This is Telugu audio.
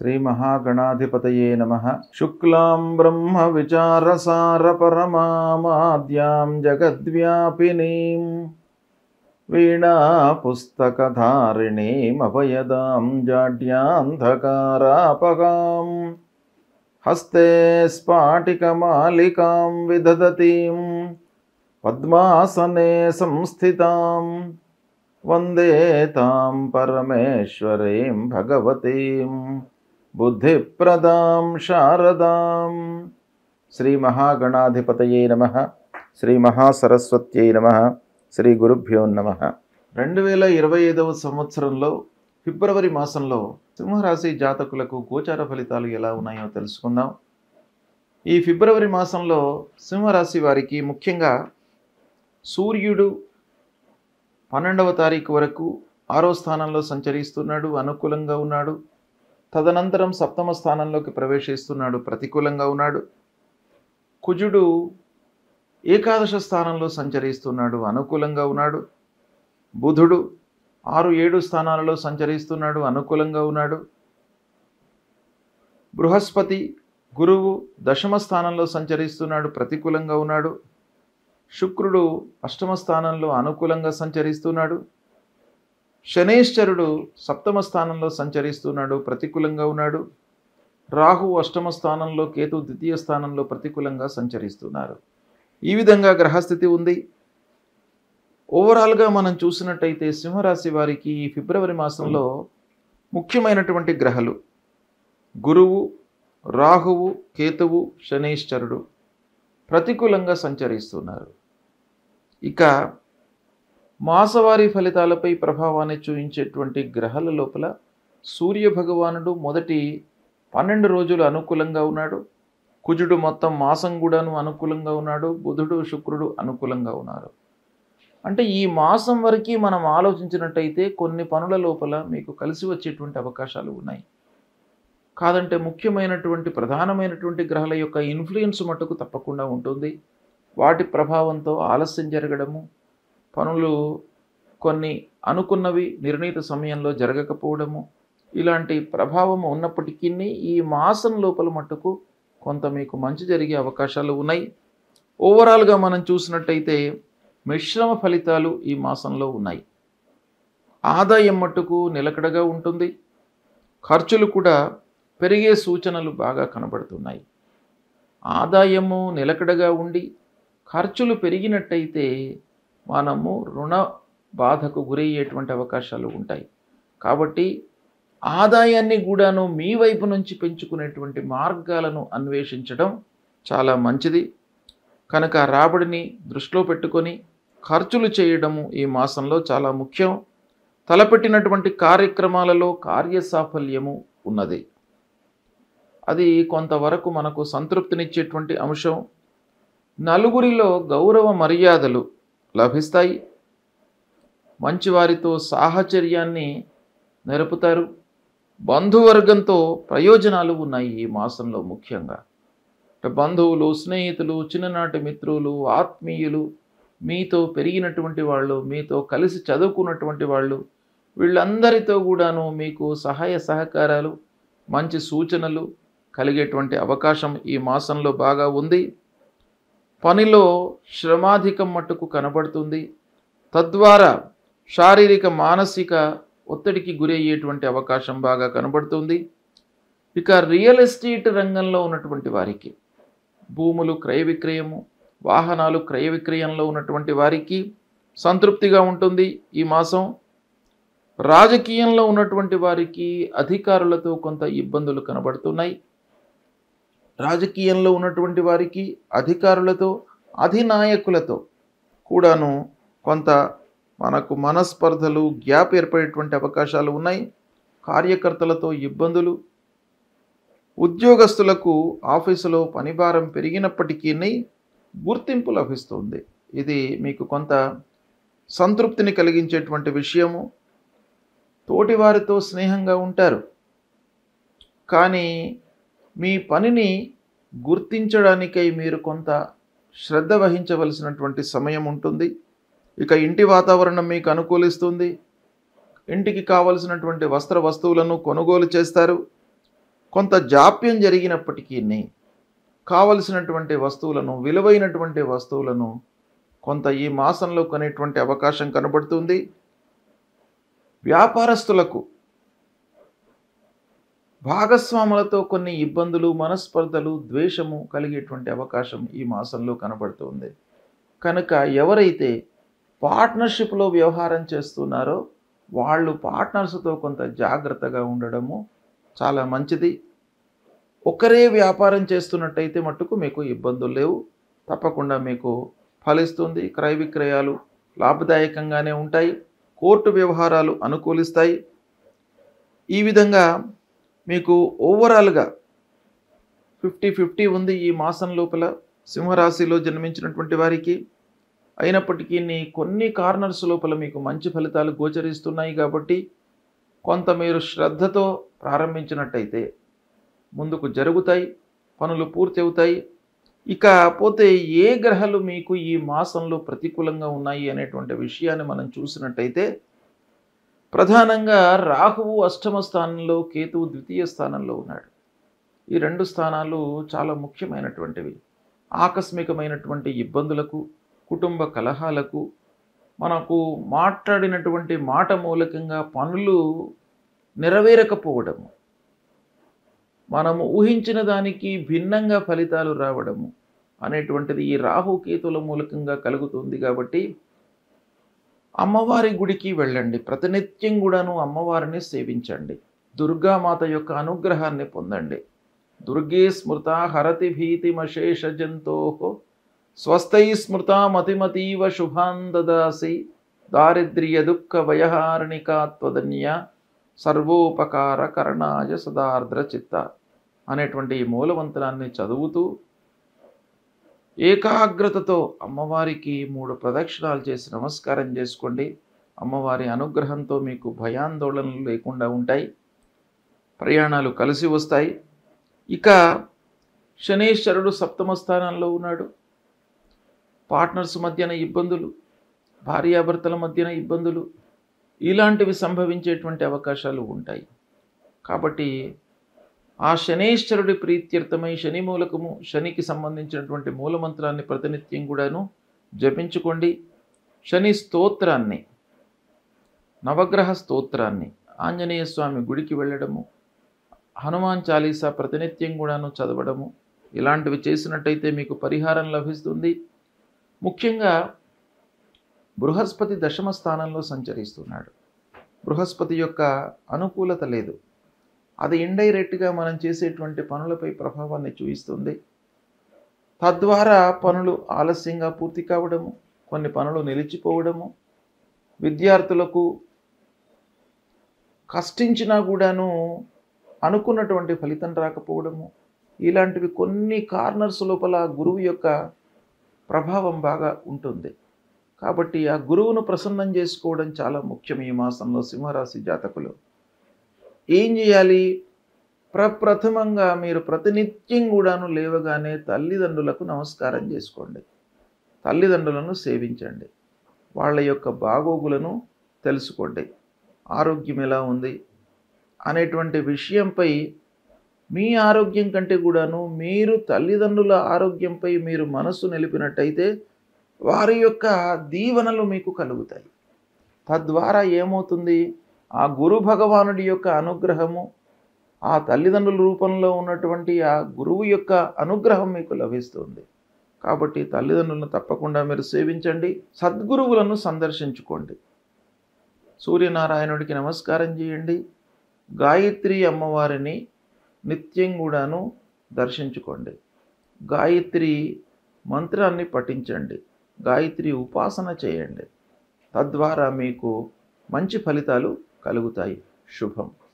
श्रीमहागणाधिपतये नमः। शुक्लां ब्रह्मविचारसारपरमामाद्यां जगद्व्यापिनीं वीणापुस्तकधारिणीमभयदां जाड्यान्धकारापगां हस्ते स्फाटिकमालिकां विदधतीं पद्मासने संस्थितां वन्दे तां परमेश्वरीं भगवतीं बुद्धिप्रदां शारदां। श्री महागणाधिपतये नमः। श्री महासरस्वत्यै नमः। శ్రీ గురుభ్యో నమః. 2025వ సంవత్సరంలో ఫిబ్రవరి మాసంలో సింహరాశి జాతకులకు గోచార ఫలితాలు ఎలా ఉన్నాయో తెలుసుకుందాం. ఈ ఫిబ్రవరి మాసంలో సింహరాశి వారికి ముఖ్యంగా సూర్యుడు 12వ తారీఖు వరకు 6వ స్థానంలో సంచరిస్తున్నాడు, అనుకూలంగా ఉన్నాడు. తదనంతరం 7వ స్థానంలోకి ప్రవేశిస్తున్నాడు, ప్రతికూలంగా ఉన్నాడు. కుజుడు ఏకాదశ స్థానంలో సంచరిస్తున్నాడు, అనుకూలంగా ఉన్నాడు. బుధుడు 6, 7 స్థానాలలో సంచరిస్తున్నాడు, అనుకూలంగా ఉన్నాడు. బృహస్పతి గురువు 10వ స్థానంలో సంచరిస్తున్నాడు, ప్రతికూలంగా ఉన్నాడు. శుక్రుడు 8వ స్థానంలో అనుకూలంగా సంచరిస్తున్నాడు. శనైశ్చరుడు 7వ స్థానంలో సంచరిస్తున్నాడు, ప్రతికూలంగా ఉన్నాడు. రాహు 8వ స్థానంలో, కేతు 2వ స్థానంలో ప్రతికూలంగా సంచరిస్తున్నారు. ఈ విధంగా గ్రహస్థితి ఉంది. ఓవరాల్గా మనం చూసినట్టయితే సింహరాశి వారికి ఈ ఫిబ్రవరి మాసంలో ముఖ్యమైనటువంటి గ్రహాలు గురువు, రాహువు, కేతువు, శనైశ్చరుడు ప్రతికూలంగా సంచరిస్తున్నారు. ఇక మాసవారీ ఫలితాలపై ప్రభావాన్ని చూపించేటువంటి గ్రహాల లోపల సూర్య భగవానుడు మొదటి 12 రోజులు అనుకూలంగా ఉన్నాడు. కుజుడు మొత్తం మాసం కూడాను అనుకూలంగా ఉన్నాడు. బుధుడు, శుక్రుడు అనుకూలంగా ఉన్నారు. అంటే ఈ మాసం వరకు మనం ఆలోచించినట్టయితే కొన్ని పనుల లోపల మీకు కలిసి వచ్చేటువంటి అవకాశాలు ఉన్నాయి. కాదంటే ముఖ్యమైనటువంటి ప్రధానమైనటువంటి గ్రహాల యొక్క ఇన్ఫ్లుయెన్స్ మట్టుకు తప్పకుండా ఉంటుంది. వాటి ప్రభావంతో ఆలస్యం జరగడము, పనులు కొన్ని అనుకున్నవి నిర్ణీత సమయంలో జరగకపోవడము, ఇలాంటి ప్రభావం ఉన్నప్పటికీ ఈ మాసం లోపల మట్టుకు కొంత మీకు మంచి జరిగే అవకాశాలు ఉన్నాయి. ఓవరాల్గా మనం చూసినట్టయితే మిశ్రమ ఫలితాలు ఈ మాసంలో ఉన్నాయి. ఆదాయం మట్టుకు నిలకడగా ఉంటుంది. ఖర్చులు కూడా పెరిగే సూచనలు బాగా కనబడుతున్నాయి. ఆదాయము నిలకడగా ఉండి ఖర్చులు పెరిగినట్టయితే మనము రుణ బాధకు గురయ్యేటువంటి అవకాశాలు ఉంటాయి. కాబట్టి ఆదాయాన్ని కూడాను మీ వైపు నుంచి పెంచుకునేటువంటి మార్గాలను అన్వేషించడం చాలా మంచిది. కనుక రాబడిని దృష్టిలో పెట్టుకొని ఖర్చులు చేయడము ఈ మాసంలో చాలా ముఖ్యం. తలపెట్టినటువంటి కార్యక్రమాలలో కార్యసాఫల్యము ఉన్నది. అది కొంతవరకు మనకు సంతృప్తినిచ్చేటువంటి అంశం. నలుగురిలో గౌరవ మర్యాదలు లభిస్తాయి. మంచివారితో సాహచర్యాన్ని నెరుపుతారు. బంధువర్గంతో ప్రయోజనాలు ఉన్నాయి ఈ మాసంలో. ముఖ్యంగా బంధువులు, స్నేహితులు, చిన్ననాటి మిత్రులు, ఆత్మీయులు, మీతో పెరిగినటువంటి వాళ్ళు, మీతో కలిసి చదువుకున్నటువంటి వాళ్ళు, వీళ్ళందరితో కూడాను మీకు సహాయ సహకారాలు, మంచి సూచనలు కలిగేటువంటి అవకాశం ఈ మాసంలో బాగా ఉంది. పనిలో శ్రమాధికం మట్టుకు కనబడుతుంది. తద్వారా శారీరక మానసిక ఒత్తిడికి గురయ్యేటువంటి అవకాశం బాగా కనబడుతుంది. ఇక రియల్ ఎస్టేట్ రంగంలో ఉన్నటువంటి వారికి, భూములు క్రయ విక్రయము, వాహనాలు క్రయ విక్రయంలో ఉన్నటువంటి వారికి సంతృప్తిగా ఉంటుంది ఈ మాసం. రాజకీయంలో ఉన్నటువంటి వారికి అధికారులతో కొంత ఇబ్బందులు కనబడుతున్నాయి. రాజకీయంలో ఉన్నటువంటి వారికి అధికారులతో, అధినాయకులతో కూడాను కొంత మనకు మనస్పర్ధలు, గ్యాప్ ఏర్పడేటువంటి అవకాశాలు ఉన్నాయి. కార్యకర్తలతో ఇబ్బందులు, ఉద్యోగస్తులకు ఆఫీసులో పనిభారం పెరిగినప్పటికీ గుర్తింపు లభిస్తుంది. ఇది మీకు కొంత సంతృప్తిని కలిగించేటువంటి విషయము. తోటివారితో స్నేహంగా ఉంటారు, కానీ మీ పనిని గుర్తించడానికై మీరు కొంత శ్రద్ధ వహించవలసినటువంటి సమయం ఉంటుంది. ఇక ఇంటి వాతావరణం మీకు అనుకూలిస్తుంది. ఇంటికి కావలసినటువంటి వస్త్ర వస్తువులను కొనుగోలు చేస్తారు. కొంత జాప్యం జరిగినప్పటికీ కావలసినటువంటి వస్తువులను, విలువైనటువంటి వస్తువులను కొంత ఈ మాసంలో కొనేటువంటి అవకాశం కనబడుతుంది. వ్యాపారస్తులకు భాగస్వాములతో కొన్ని ఇబ్బందులు, మనస్పర్ధలు, ద్వేషము కలిగేటువంటి అవకాశం ఈ మాసంలో కనబడుతుంది. కనుక ఎవరైతే పార్ట్నర్షిప్లో వ్యవహారం చేస్తున్నారో వాళ్ళు పార్ట్నర్స్తో కొంత జాగ్రత్తగా ఉండడము చాలా మంచిది. ఒకరే వ్యాపారం చేస్తున్నట్టయితే మట్టుకు మీకు ఇబ్బందులు లేవు, తప్పకుండా మీకు ఫలిస్తుంది. క్రయ విక్రయాలు లాభదాయకంగానే ఉంటాయి. కోర్టు వ్యవహారాలు అనుకూలిస్తాయి. ఈ విధంగా మీకు ఓవరాల్గా 50-50 ఉంది ఈ మాసం లోపల సింహరాశిలో జన్మించినటువంటి వారికి. అయినప్పటికీ కొన్ని కార్నర్స్ లోపల మీకు మంచి ఫలితాలు గోచరిస్తున్నాయి కాబట్టి కొంత మీరు శ్రద్ధతో ప్రారంభించినట్టయితే ముందుకు జరుగుతాయి, పనులు పూర్తి అవుతాయి. ఇక పోతే ఏ గ్రహాలు మీకు ఈ మాసంలో ప్రతికూలంగా ఉన్నాయి అనేటువంటి విషయాన్ని మనం చూసినట్టయితే ప్రధానంగా రాహువు అష్టమ స్థానంలో, కేతువు ద్వితీయ స్థానంలో ఉన్నాడు. ఈ 2 స్థానాలు చాలా ముఖ్యమైనటువంటివి. ఆకస్మికమైనటువంటి ఇబ్బందులకు, కుటుంబ కలహాలకు, మనకు మాట్లాడినటువంటి మాట మూలకంగా పనులు నెరవేరకపోవడము, మనము ఊహించిన దానికి భిన్నంగా ఫలితాలు రావడము అనేటువంటిది ఈ రాహు కేతుల మూలకంగా కలుగుతుంది. కాబట్టి అమ్మవారి గుడికి వెళ్ళండి, ప్రతినిత్యం కూడాను అమ్మవారిని సేవించండి, దుర్గామాత యొక్క అనుగ్రహాన్ని పొందండి. దుర్గే స్మృత హరతి భీతిమశేష జంతో స్వస్థై స్మృత మతిమతీవ శుభాన్ దదాసి దారిద్ర్య దుఃఖ భయహారిణికాత్వదన్య సర్వోపకార కరణాయ సదార్ద్ర చిత్త అనేటువంటి ఈ మూలమంత్రాన్ని చదువుతూ ఏకాగ్రతతో అమ్మవారికి 3 ప్రదక్షిణాలు చేసి నమస్కారం చేసుకోండి. అమ్మవారి అనుగ్రహంతో మీకు భయాందోళనలు లేకుండా ఉంటాయి, ప్రయాణాలు కలిసి వస్తాయి. ఇక శనీశ్వరుడు సప్తమ స్థానంలో ఉన్నాడు. పార్ట్నర్స్ మధ్యన ఇబ్బందులు, భార్యాభర్తల మధ్యన ఇబ్బందులు ఇలాంటివి సంభవించేటువంటి అవకాశాలు ఉంటాయి. కాబట్టి ఆ శనీశ్వరుడి ప్రీత్యర్థమై శని మూలకము, శనికి సంబంధించినటువంటి మూలమంత్రాన్ని ప్రతినిత్యం కూడాను జపించుకోండి. శని స్తోత్రాన్ని, నవగ్రహ స్తోత్రాన్ని, ఆంజనేయ స్వామి గుడికి వెళ్ళడము, హనుమాన్ చాలీసా ప్రతినిత్యం కూడాను చదవడము ఇలాంటివి చేసినట్టయితే మీకు పరిహారం లభిస్తుంది. ముఖ్యంగా బృహస్పతి దశమ స్థానంలో సంచరిస్తున్నాడు. బృహస్పతి యొక్క అనుకూలత లేదు. అది ఇండైరెక్ట్గా మనం చేసేటువంటి పనులపై ప్రభావాన్ని చూపిస్తుంది. తద్వారా పనులు ఆలస్యంగా పూర్తి కావడము, కొన్ని పనులు నిలిచిపోవడము, విద్యార్థులకు కష్టించినా కూడాను అనుకున్నటువంటి ఫలితం రాకపోవడము ఇలాంటివి కొన్ని కార్నర్స్ లోపల గురువు యొక్క ప్రభావం బాగా ఉంటుంది. కాబట్టి ఆ గురువును ప్రసన్నం చేసుకోవడం చాలా ముఖ్యం. ఈ మాసంలో సింహరాశి జాతకులు ఏం చేయాలి? ప్రప్రథమంగా మీరు ప్రతినిత్యం కూడాను లేవగానే తల్లిదండ్రులకు నమస్కారం చేసుకోండి, తల్లిదండ్రులను సేవించండి, వాళ్ళ యొక్క బాగోగులను తెలుసుకోండి. ఆరోగ్యం ఎలా ఉంది అనేటువంటి విషయంపై, మీ ఆరోగ్యం కంటే కూడాను మీరు తల్లిదండ్రుల ఆరోగ్యంపై మీరు మనస్సు నిలిపినట్టయితే వారి యొక్క దీవెనలు మీకు కలుగుతాయి. తద్వారా ఏమవుతుంది? ఆ గురు భగవానుడి యొక్క అనుగ్రహము, ఆ తల్లిదండ్రుల రూపంలో ఉన్నటువంటి ఆ గురువు యొక్క అనుగ్రహం మీకు లభిస్తుంది. కాబట్టి తల్లిదండ్రులను తప్పకుండా మీరు సేవించండి, సద్గురువులను సందర్శించుకోండి, సూర్యనారాయణుడికి నమస్కారం చేయండి, గాయత్రి అమ్మవారిని నిత్యం కూడాను దర్శించుకోండి, గాయత్రి మంత్రాన్ని పఠించండి, గాయత్రి ఉపాసన చేయండి. తద్వారా మీకు మంచి ఫలితాలు కలుగుతాయి. శుభం.